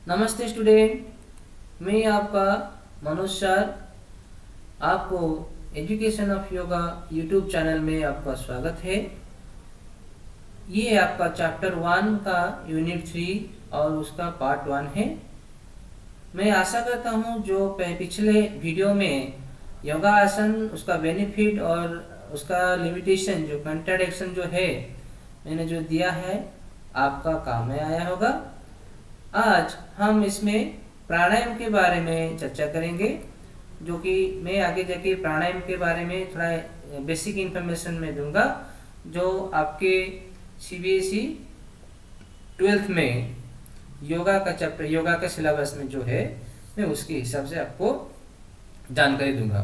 नमस्ते स्टूडेंट, मैं आपका मनोज सर। आपको education of yoga YouTube channel में आपका स्वागत है। ये आपका चैप्टर 1 का यूनिट 3 और उसका पार्ट 1 है। मैं आशा करता हूँ जो पिछले वीडियो में योगा आसन, उसका बेनिफिट और उसका लिमिटेशन, जो कंट्राडिक्शन जो है मैंने जो दिया है, आपका काम में आया होगा। आज हम इसमें प्राणायाम के बारे में चर्चा करेंगे, जो कि मैं आगे जाके प्राणायाम के बारे में थोड़ा बेसिक इन्फॉर्मेशन में दूंगा, जो आपके सीबीएसई 12th में योगा का चैप्टर, योगा के सिलेबस में जो है, मैं उसके हिसाब से आपको जानकारी दूंगा।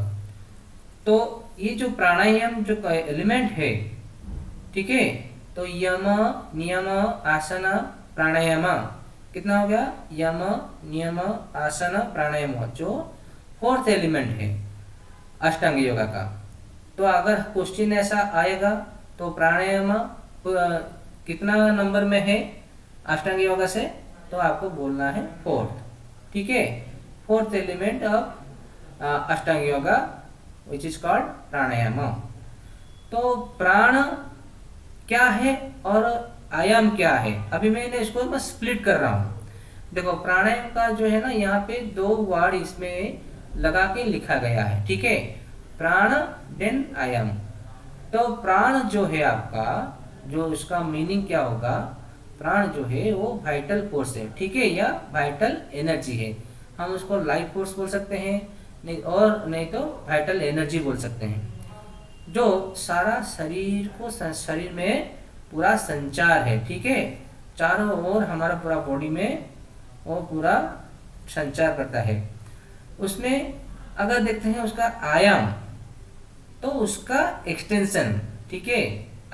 तो ये जो प्राणायाम जो एलिमेंट है, ठीक है, तो यम नियम आसन प्राणायाम कितना हो गया? यम नियम आसन प्राणायाम, जो 4th एलिमेंट है अष्टांग योगा का। तो अगर क्वेश्चन ऐसा आएगा तो प्राणायाम कितना नंबर में है अष्टांग योगा से, तो आपको बोलना है 4th, ठीक है। 4th element of Ashtanga yoga which is called प्राणायाम। तो प्राण क्या है और आयाम क्या है, अभी मैंने इसको मैं स्प्लिट कर रहा हूँ। देखो, प्राणायाम का जो है ना, यहाँ पे 2 वर्ड इसमें लगा के लिखा गया है, ठीक है। प्राण देन आयाम। तो प्राण जो है आपका, जो उसका मीनिंग क्या होगा, प्राण जो है वो वाइटल फोर्स है, ठीक है, या वाइटल एनर्जी है। हम उसको लाइफ फोर्स बोल सकते हैं, नहीं और नहीं तो वाइटल एनर्जी बोल सकते हैं, जो सारा शरीर को, शरीर में पूरा संचार है, ठीक है। चारों ओर हमारा पूरा बॉडी में वो पूरा संचार करता है। उसमें अगर देखते हैं उसका आयाम, तो उसका एक्सटेंशन, ठीक है।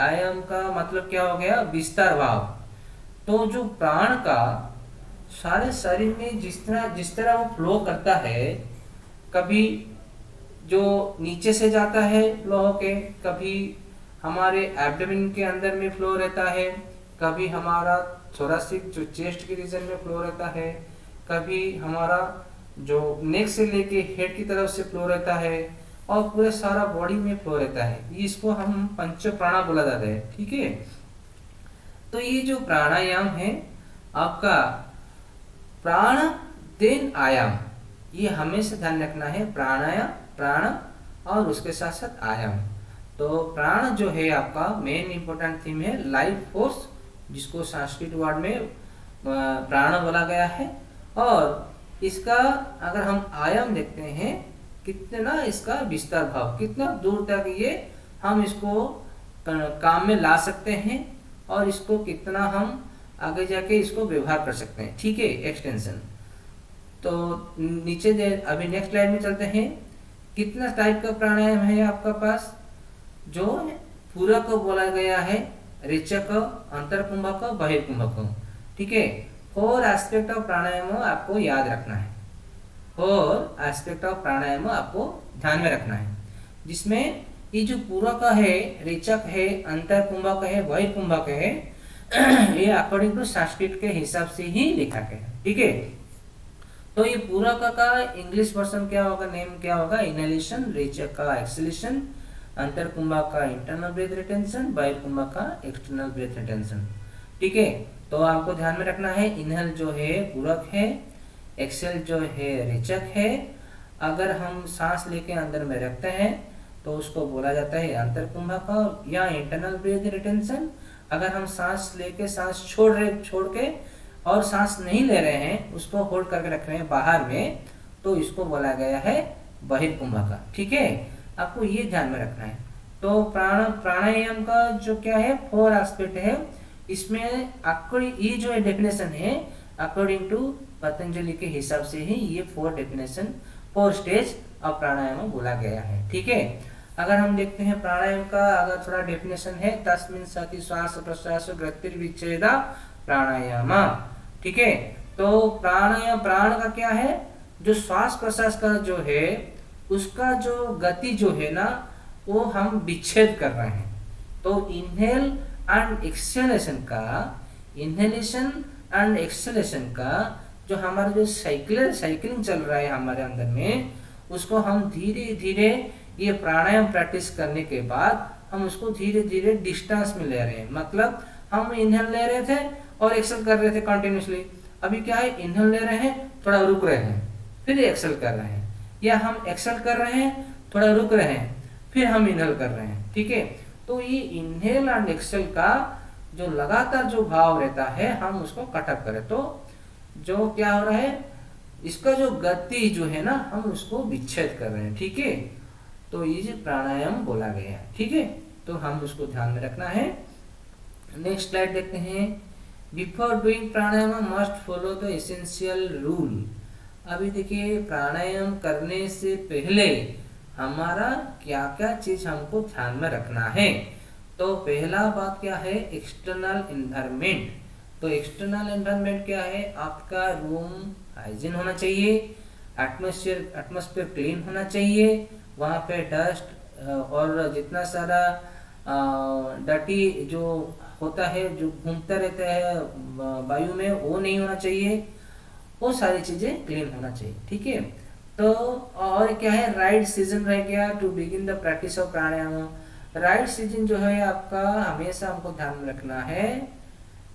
आयाम का मतलब क्या हो गया? विस्तार भाव। तो जो प्राण का सारे शरीर में जिस तरह वो फ्लो करता है, कभी जो नीचे से जाता है फ्लो होके, कभी हमारे एब्डोमेन के अंदर में फ्लो रहता है, कभी हमारा थोरासिक जो चेस्ट के रीजन में फ्लो रहता है, कभी हमारा जो नेक से लेके हेड की तरफ से फ्लो रहता है, और पूरे सारा बॉडी में फ्लो रहता है। इसको हम पंच प्राणा बोला जाता है, ठीक है। तो ये जो प्राणायाम है आपका, प्राण देन आयाम, ये हमेशा ध्यान रखना है। प्राणायाम, प्राण और उसके साथ साथ आयाम। तो प्राण जो है आपका मेन इंपॉर्टेंट थीम है, लाइफ फोर्स, जिसको संस्कृत वर्ड में प्राण बोला गया है। और इसका अगर हम आयाम देखते हैं, कितना इसका विस्तार भाव, कितना दूर तक ये हम इसको काम में ला सकते हैं, और इसको कितना हम आगे जाके इसको व्यवहार कर सकते हैं, ठीक है, एक्सटेंशन। तो नीचे अभी नेक्स्ट स्लाइड में चलते हैं। कितना टाइप का प्राणायाम है आपका पास? जो पूरक बोला गया है, रेचक, अंतरकुंभक, बहिर्कुंभक, ठीक है। 4 एस्पेक्ट ऑफ प्राणायाम आपको याद रखना है, 4 एस्पेक्ट ऑफ प्राणायाम आपको ध्यान में रखना है, जिसमें ये जो पूरक है, रेचक है, अंतरकुंभक है, बहिर्कुंभक है, ये अकॉर्डिंग टू संस्कृत के हिसाब से ही लिखा गया, ठीक है। तो ये पूरक का इंग्लिश वर्जन क्या होगा, नेम क्या होगा? इनहेलेशन, रेचक का एक्सहेलेशन, अंतरकुंभक का इंटरनल ब्रेथ रिटेंशन, बहिर्कुंभक का एक्सटर्नल ब्रेथ रिटेंशन, ठीक है। तो आपको ध्यान में रखना है, इनहेल जो है पूरक है, एक्सेल जो है रेचक है। अगर हम सांस लेके अंदर में रखते हैं तो उसको बोला जाता है अंतरकुंभक या इंटरनल ब्रेथ रिटेंशन। अगर हम सांस लेके सांस छोड़ के और सांस नहीं ले रहे हैं, उसको होल्ड करके रख रहे हैं बाहर में, तो इसको बोला गया है बहिर्कुंभक, ठीक है। आपको ये ध्यान में रखना है। तो प्राणायाम का जो क्या है, 4 एस्पेक्ट है। इसमें ये जो डेफिनेशन है, अकॉर्डिंग टू पतंजलि के हिसाब से ही ये 4 डेफिनेशन, 4 स्टेज ऑफ प्राणायाम बोला गया है, ठीक है। अगर हम देखते हैं प्राणायाम का अगर थोड़ा डेफिनेशन है, तस्मिन् सति श्वास प्रश्वास गतिर्विच्छेद प्राणायाम, ठीक है। तो प्राणायाम, प्राण का क्या है? जो श्वास प्रश्वास का जो है, उसका जो गति जो है ना, वो हम विच्छेद कर रहे हैं। तो इनहेल एंड एक्सहेलेशन का, इनहेलेशन एंड एक्सहेलेशन का जो हमारा जो साइकिलिंग चल रहा है हमारे अंदर में, उसको हम धीरे धीरे ये प्राणायाम प्रैक्टिस करने के बाद हम उसको धीरे धीरे डिस्टेंस में ले रहे हैं। मतलब हम इनहेल ले रहे थे और एक्सेल कर रहे थे कंटिन्यूसली, अभी क्या है, इनहेल ले रहे हैं, थोड़ा रुक रहे हैं, फिर एक्सेल कर रहे हैं, या हम एक्सेल कर रहे हैं, थोड़ा रुक रहे हैं, फिर हम इनहेल कर रहे हैं। ठीक है, तो ये इनहेल एंड एक्सेल का जो लगातार जो भाव रहता है, हम उसको कटअप करें तो जो क्या हो रहा है, इसका जो गति जो है ना, हम उसको विच्छेद कर रहे हैं। ठीक है, तो ये जो प्राणायाम बोला गया है। ठीक है, तो हम उसको ध्यान में रखना है। नेक्स्ट स्लाइड देखते हैं। Before doing pranayama must follow the essential rule. अभी देखिए, प्राणायाम करने से पहले हमारा क्या क्या चीज हमको ध्यान में रखना है। तो पहला बात क्या है, एक्सटर्नल एनवायरनमेंट। तो एक्सटर्नल एनवायरनमेंट क्या है, आपका रूम हाइजीन होना चाहिए, एटमॉस्फेयर क्लीन होना चाहिए, वहाँ पे डस्ट और जितना सारा डर्टी जो होता है, जो घूमता रहता है वायु में, वो नहीं होना चाहिए, वो सारी चीजें क्लीन होना चाहिए। ठीक है, तो और क्या है, राइट सीजन रह गया to begin the practice of pranayama. Right season जो है आपका हमेशा हमको ध्यान में रखना है,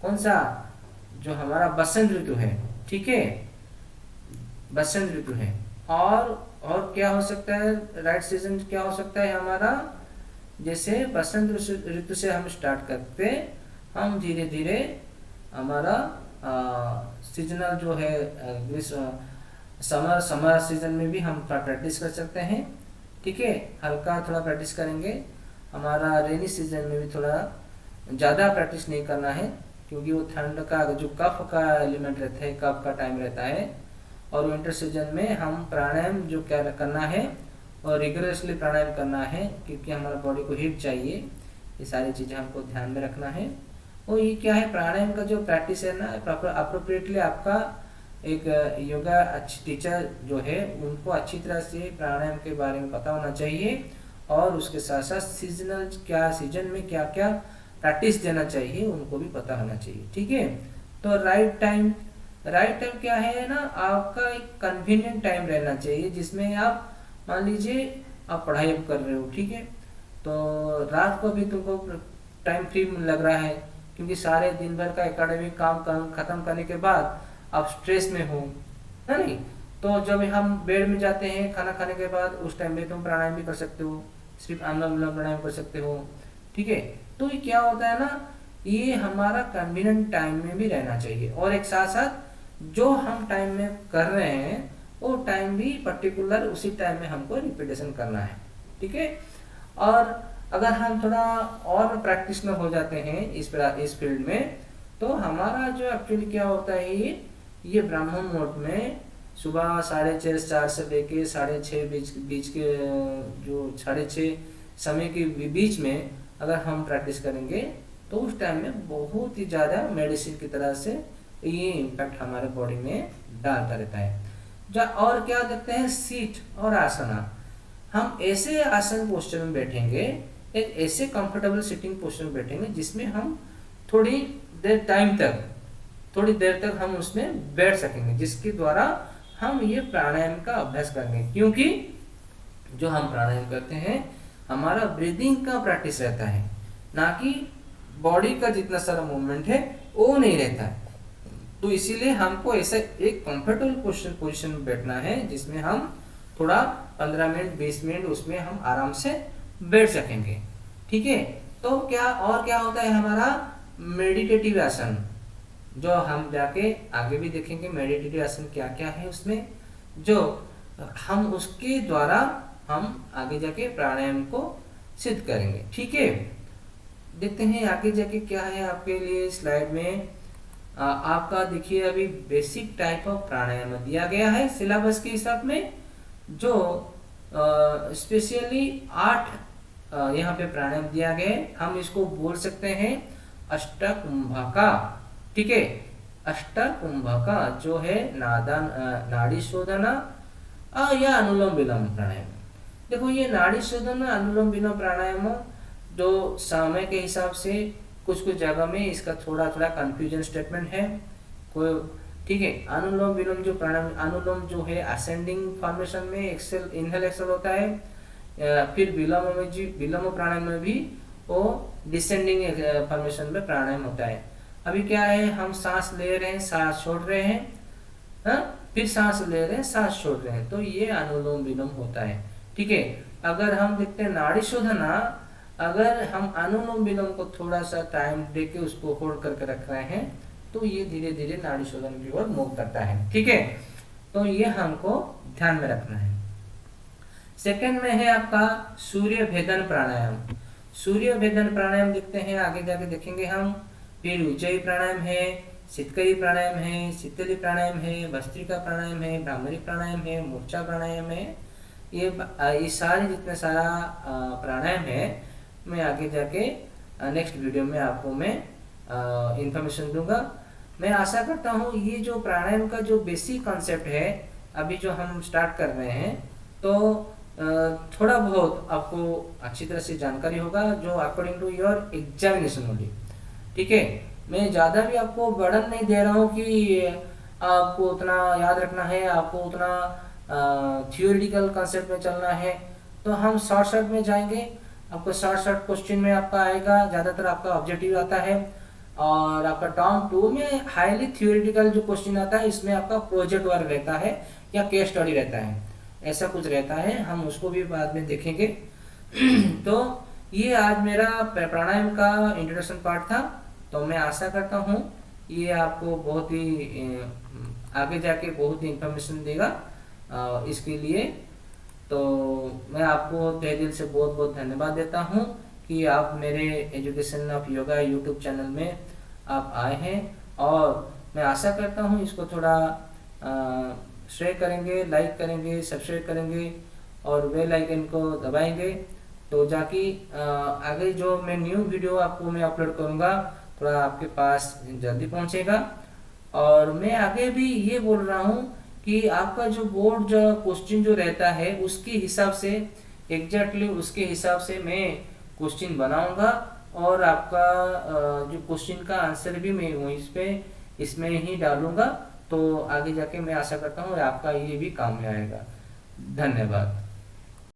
कौन सा, जो हमारा बसंत ऋतु है। ठीक है, बसंत ऋतु है। और क्या हो सकता है, राइट सीजन क्या हो सकता है हमारा, जैसे बसंत ऋतु से हम स्टार्ट करते, हम धीरे धीरे हमारा सीजनल जो है समर सीजन में भी हम थोड़ा प्रैक्टिस कर सकते हैं। ठीक है, हल्का थोड़ा प्रैक्टिस करेंगे। हमारा रेनी सीजन में भी थोड़ा ज़्यादा प्रैक्टिस नहीं करना है, क्योंकि वो ठंड का जो कफ का एलिमेंट रहता है, कफ का टाइम रहता है। और विंटर सीजन में हम प्राणायाम जो क्या करना है, और रिगरसली प्राणायाम करना है, क्योंकि हमारा बॉडी को हीट चाहिए। ये सारी चीज़ें हमको ध्यान में रखना है। और ये क्या है, प्राणायाम का जो प्रैक्टिस है ना, अप्रोप्रिएटली आपका एक योगा अच्छी टीचर जो है, उनको अच्छी तरह से प्राणायाम के बारे में पता होना चाहिए, और उसके साथ साथ सीजनल क्या, सीजन में क्या क्या प्रैक्टिस देना चाहिए, उनको भी पता होना चाहिए। ठीक है, तो राइट टाइम क्या है ना, आपका एक कन्वीनियंट टाइम रहना चाहिए, जिसमें आप मान लीजिए आप पढ़ाई अब कर रहे हो। ठीक है, तो रात को भी तुमको टाइम फ्री लग रहा है, क्योंकि सारे दिन भर का एकेडमिक काम खत्म करने के बाद आप स्ट्रेस में हो, है नहीं। तो जब हम बेड में जाते हैं खाना खाने के बाद, उस टाइम में तुम प्राणायाम भी कर सकते हो, सिर्फ अनुलोम विलोम प्राणायाम कर सकते हो। ठीक है, तो ये क्या होता है ना, ये हमारा कन्वीनियंट टाइम में भी रहना चाहिए, और एक साथ साथ जो हम टाइम में कर रहे हैं वो टाइम भी पर्टिकुलर उसी टाइम में हमको रिपीटेशन करना है। ठीक है, और अगर हम थोड़ा और प्रैक्टिशनर हो जाते हैं इस फील्ड में, तो हमारा जो एक्चुअली क्या होता है, ये ब्राह्मण मुहूर्त में सुबह 6:30 से लेके 6:30 बीच के, जो 6:30 समय के बीच में अगर हम प्रैक्टिस करेंगे, तो उस टाइम में बहुत ही ज़्यादा मेडिसिन की तरह से ये इम्पैक्ट हमारे बॉडी में डालता रहता है। और क्या देखते हैं, सीट और आसना। हम ऐसे आसन पोस्चर में बैठेंगे, एक ऐसे कंफर्टेबल सिटिंग पोस्चर में बैठेंगे, जिसमें हम थोड़ी देर तक हम उसमें बैठ सकेंगे, जिसके द्वारा हम ये प्राणायाम का अभ्यास करेंगे। क्योंकि जो हम प्राणायाम करते हैं, हमारा ब्रीदिंग का प्रैक्टिस रहता है, ना कि बॉडी का जितना सारा मूवमेंट है वो नहीं रहता है। तो इसीलिए हमको ऐसा एक कंफर्टेबल पोजीशन में बैठना है, जिसमें हम थोड़ा 15 मिनट 20 मिनट उसमें हम आराम से बैठ सकेंगे। ठीक है, तो क्या होता है हमारा मेडिटेटिव आसन, जो हम जाके आगे भी देखेंगे मेडिटेटिव आसन क्या क्या है उसमें, जो हम उसके द्वारा हम आगे जाके प्राणायाम को सिद्ध करेंगे। ठीक है, देखते हैं आगे जाके क्या है आपके लिए स्लाइड में। आपका देखिए, अभी बेसिक टाइप ऑफ प्राणायाम दिया गया है सिलेबस के हिसाब में, जो स्पेशली 8 यहाँ पे प्राणायाम दिया गया है। हम इसको बोल सकते हैं अष्टकुंभका। ठीक है, अष्टकुंभका जो है नाड़ी शोधना या अनुलोम विलोम प्राणायाम। देखो, ये नाड़ी शोधन अनुलोम विलोम प्राणायाम जो समय के हिसाब से कुछ जगह में इसका थोड़ा कंफ्यूजन स्टेटमेंट है। कोई ठीक है। अनुलोम विलोम जो प्राणायाम, अनुलोम जो है असेंडिंग फॉर्मेशन में एक्सेल इनहेल एक्सेल होता है, फिर विलोम प्राणायाम में भी वो डिसेंडिंग फॉर्मेशन में प्राणायाम होता है। अभी क्या है, हम सांस ले रहे हैं, सांस छोड़ रहे हैं, हाँ, फिर सांस ले रहे हैं, सांस छोड़ रहे हैं, तो ये अनुलोम विलोम होता है। ठीक है। अगर हम देखते हैं नाड़ी शोधना, अगर हम अनुलोम विलोम को थोड़ा सा टाइम देके उसको होल्ड करके रख रहे हैं तो ये धीरे धीरे नाड़ी शोधन की ओर मूव करता है। ठीक है, तो ये हमको ध्यान में रखना है। सेकंड में है आपका सूर्य भेदन प्राणायाम। सूर्य भेदन प्राणायाम देखते हैं, आगे जाके देखेंगे हम। फिर उज्जयी प्राणायाम है, शीतकरी प्राणायाम है, शीतली प्राणायाम है, भस्त्रिका प्राणायाम है, भ्रामरी प्राणायाम है, मूर्छा प्राणायाम है। ये सारे जितने सारा प्राणायाम है, मैं आगे जाके नेक्स्ट वीडियो में आपको मैं इंफॉर्मेशन दूंगा। मैं आशा करता हूँ ये जो प्राणायाम का जो बेसिक कॉन्सेप्ट है अभी जो हम स्टार्ट कर रहे हैं, तो थोड़ा बहुत आपको अच्छी तरह से जानकारी होगा, जो according to your examination only. ठीक है, मैं ज़्यादा भी आपको बर्डन नहीं दे रहा हूँ कि आपको उतना याद रखना है, आपको उतना थियोरिटिकल कॉन्सेप्ट में चलना है। तो हम शॉर्ट में जाएंगे, आपको शॉर्ट क्वेश्चन में आपका आएगा, ज़्यादातर आपका ऑब्जेक्टिव आता है, और आपका टर्म 2 में हाईली थियोरिटिकल जो क्वेश्चन आता है, इसमें आपका प्रोजेक्ट वर्क रहता है या केस स्टडी रहता है, ऐसा कुछ रहता है, हम उसको भी बाद में देखेंगे। तो ये आज मेरा प्राणायाम का इंट्रोडक्शन पार्ट था। तो मैं आशा करता हूँ ये आपको बहुत ही आगे जाके बहुत ही इंफॉर्मेशन देगा इसके लिए। तो मैं आपको तहे दिल से बहुत बहुत धन्यवाद देता हूँ कि आप मेरे education of yoga YouTube channel में आप आए हैं, और मैं आशा करता हूँ इसको थोड़ा शेयर करेंगे, लाइक करेंगे, सब्सक्राइब करेंगे और बेल आइकन को दबाएंगे, तो जाकि आगे जो मैं न्यू वीडियो आपको मैं अपलोड करूँगा थोड़ा आपके पास जल्दी पहुँचेगा। और मैं आगे भी ये बोल रहा हूँ कि आपका जो बोर्ड जो क्वेश्चन जो रहता है उसके हिसाब से एग्जैक्टली उसके हिसाब से मैं क्वेश्चन बनाऊंगा, और आपका जो क्वेश्चन का आंसर भी मैं वहीं इसमें ही डालूंगा। तो आगे जाके मैं आशा करता हूँ आपका ये भी काम में आएगा। धन्यवाद।